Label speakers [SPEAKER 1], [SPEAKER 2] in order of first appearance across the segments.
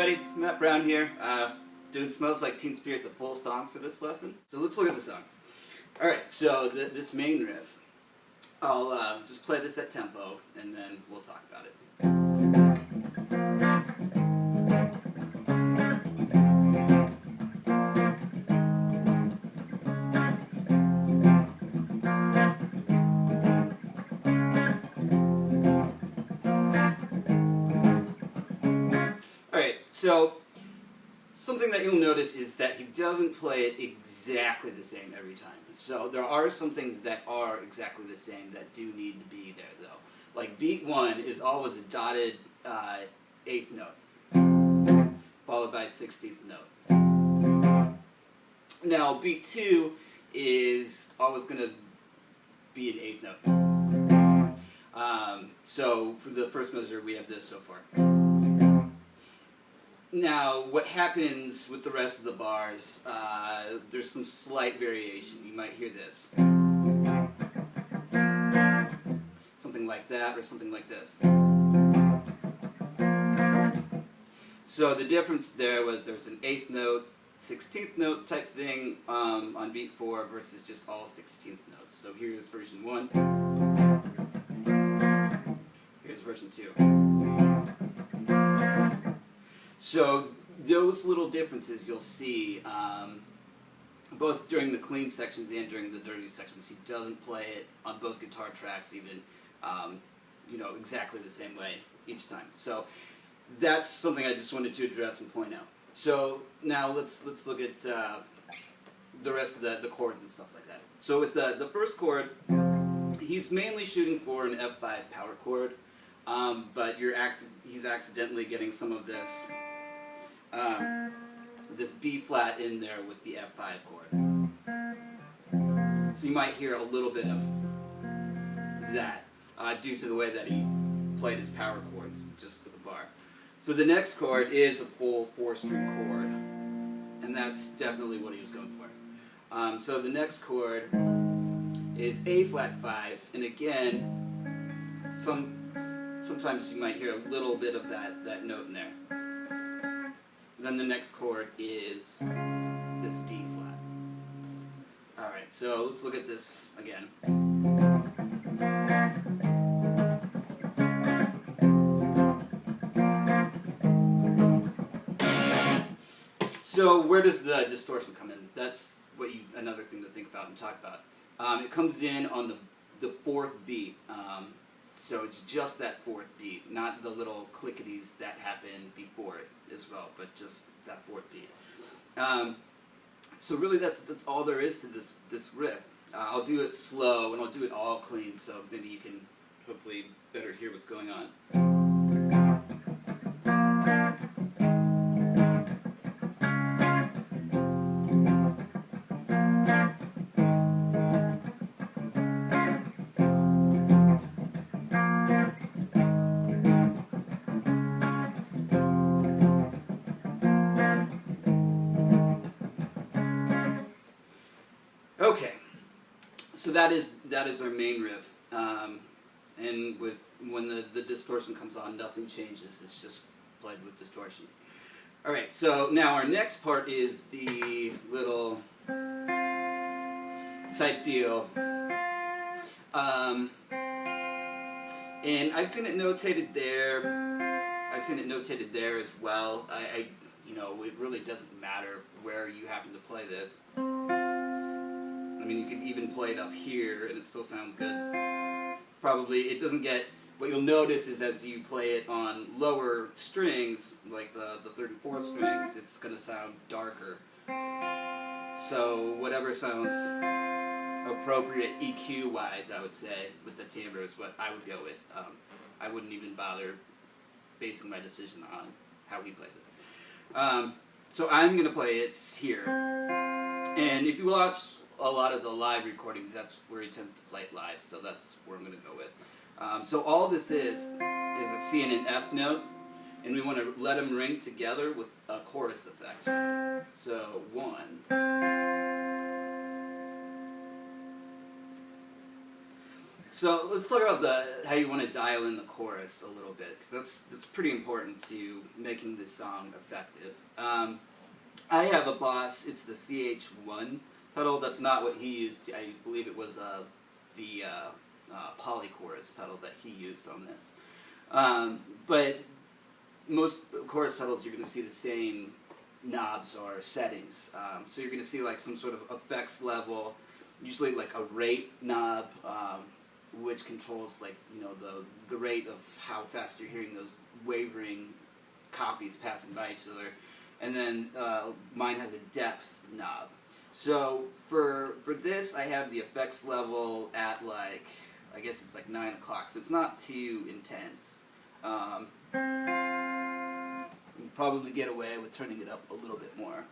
[SPEAKER 1] everybody, Matt Brown here. Dude, Smells Like Teen Spirit, the full song for this lesson. So let's look at the song. Alright, so this main riff, I'll just play this at tempo, and then we'll talk about it. So, something that you'll notice is that he doesn't play it exactly the same every time. So there are some things that are exactly the same that do need to be there, though. Like beat 1 is always a dotted 8th note, followed by a 16th note. Now beat 2 is always going to be an 8th note. So for the first measure, we have this so far. Now, what happens with the rest of the bars, there's some slight variation. You might hear this. Something like that, or something like this. So the difference there was there's an 8th note, 16th note type thing on beat 4 versus just all 16th notes. So here's version 1. Here's version 2. So those little differences you'll see both during the clean sections and during the dirty sections. He doesn't play it on both guitar tracks even, exactly the same way each time. So that's something I just wanted to address and point out. So now let's look at the rest of the chords and stuff like that. So with the first chord, he's mainly shooting for an F5 power chord, but he's accidentally getting some of this this B flat in there with the F5 chord. So you might hear a little bit of that due to the way that he played his power chords just with a bar. So the next chord is a full 4-string chord, and that's definitely what he was going for. So the next chord is A flat 5, and again, sometimes you might hear a little bit of that note in there. Then the next chord is this D flat. Alright, so let's look at this again. So where does the distortion come in? That's another thing to think about and talk about. It comes in on the 4th beat. So it's just that 4th beat, not the little clickities that happen before it as well, but just that 4th beat. So really that's all there is to this riff. I'll do it slow and I'll do it all clean, so maybe you can hopefully better hear what's going on. Okay, so that is our main riff, and when the distortion comes on, nothing changes. It's just played with distortion. All right, so now our next part is the little type deal, and I've seen it notated there. I've seen it notated there as well. It really doesn't matter where you happen to play this. I mean, you could even play it up here, and it still sounds good. Probably, it doesn't get... What you'll notice is as you play it on lower strings, like the 3rd and 4th strings, it's going to sound darker. So, whatever sounds appropriate EQ-wise, I would say, with the timbre is what I would go with. I wouldn't even bother basing my decision on how he plays it. So I'm going to play it here. And if you watch a lot of the live recordings, that's where he tends to play it live, so that's where I'm going to go with. So all this is a C and an F note, and we want to let them ring together with a chorus effect. So 1. So let's talk about how you want to dial in the chorus a little bit, because that's pretty important to making this song effective. I have a Boss. It's the CH1 pedal. That's not what he used. I believe it was the polychorus pedal that he used on this. But most chorus pedals, you're going to see the same knobs or settings. So you're going to see like some sort of effects level, usually like a rate knob, which controls like the rate of how fast you're hearing those wavering copies passing by each other. And then mine has a depth knob. So for this, I have the effects level at like, I guess it's like 9 o'clock, so it's not too intense. You can probably get away with turning it up a little bit more.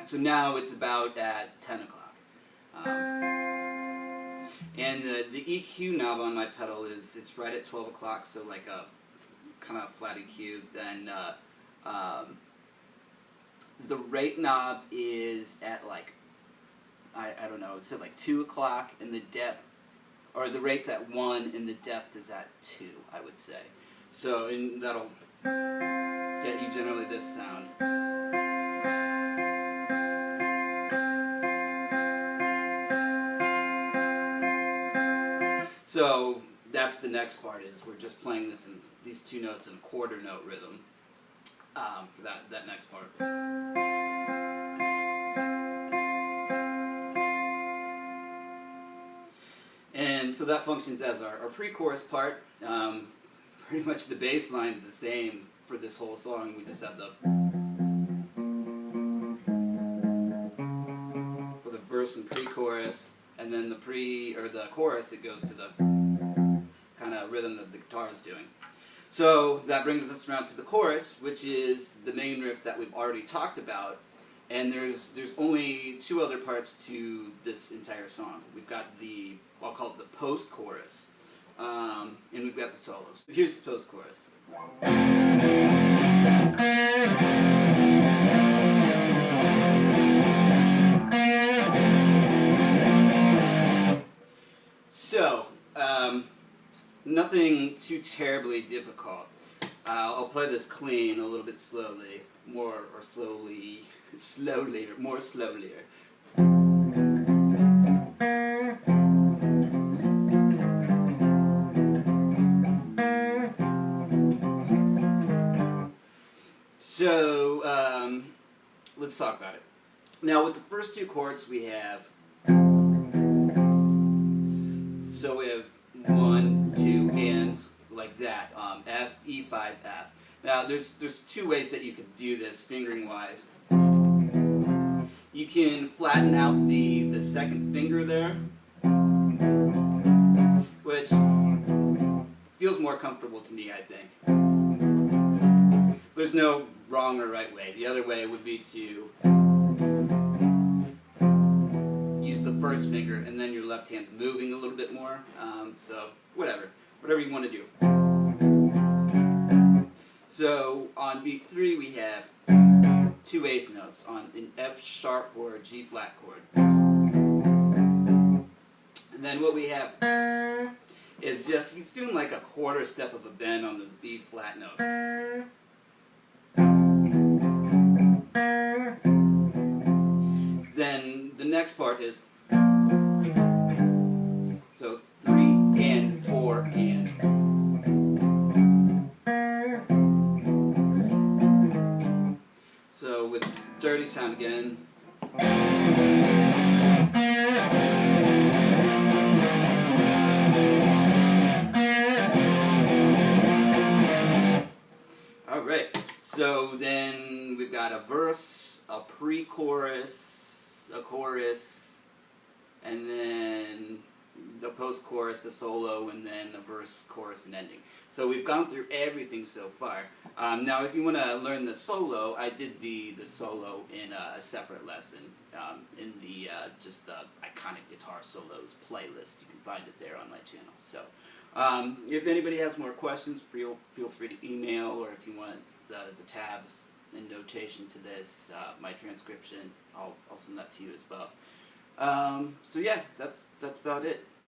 [SPEAKER 1] So now it's about at 10 o'clock. And the EQ knob on my pedal it's right at 12 o'clock, so like a kind of flat EQ. Then the rate knob is at like, I don't know, it's at like 2 o'clock, and the depth, or the rate's at 1 and the depth is at 2, I would say. So, and that'll get you generally this sound. So that's the next part, is we're just playing this in these two notes in a quarter note rhythm for that next part. And so that functions as our pre-chorus part. Pretty much the bass line is the same for this whole song. We just have for the verse and pre-chorus, and then the chorus, it goes to the kind of rhythm that the guitar is doing. So that brings us around to the chorus, which is the main riff that we've already talked about. And there's only two other parts to this entire song. We've got I'll call it the post-chorus, and we've got the solos. Here's the post-chorus. So, nothing too terribly difficult. I'll play this clean a little bit slowly, more slowly. So, let's talk about it. Now, with the first two chords, we have 1, 2, and like that, F, E5, F. Now, there's two ways that you could do this fingering-wise. You can flatten out the second finger there, which feels more comfortable to me, I think. There's no wrong or right way. The other way would be to use the first finger, and then your left hand's moving a little bit more. So, whatever you want to do. So, on beat 3, we have 2 eighth notes on an F sharp or a G flat chord. And then what we have is just, he's doing like a quarter step of a bend on this B flat note. Then the next part is, so 3 and 4 and. So with dirty sound again. Alright, so then we've got a verse, a pre-chorus, a chorus, and then the post-chorus, the solo, and then the verse, chorus, and ending. So we've gone through everything so far. Now, if you want to learn the solo, I did the solo in a separate lesson in the just the iconic guitar solos playlist. You can find it there on my channel. So if anybody has more questions, feel free to email, or if you want the tabs and notation to this, my transcription, I'll send that to you as well. So yeah, that's about it.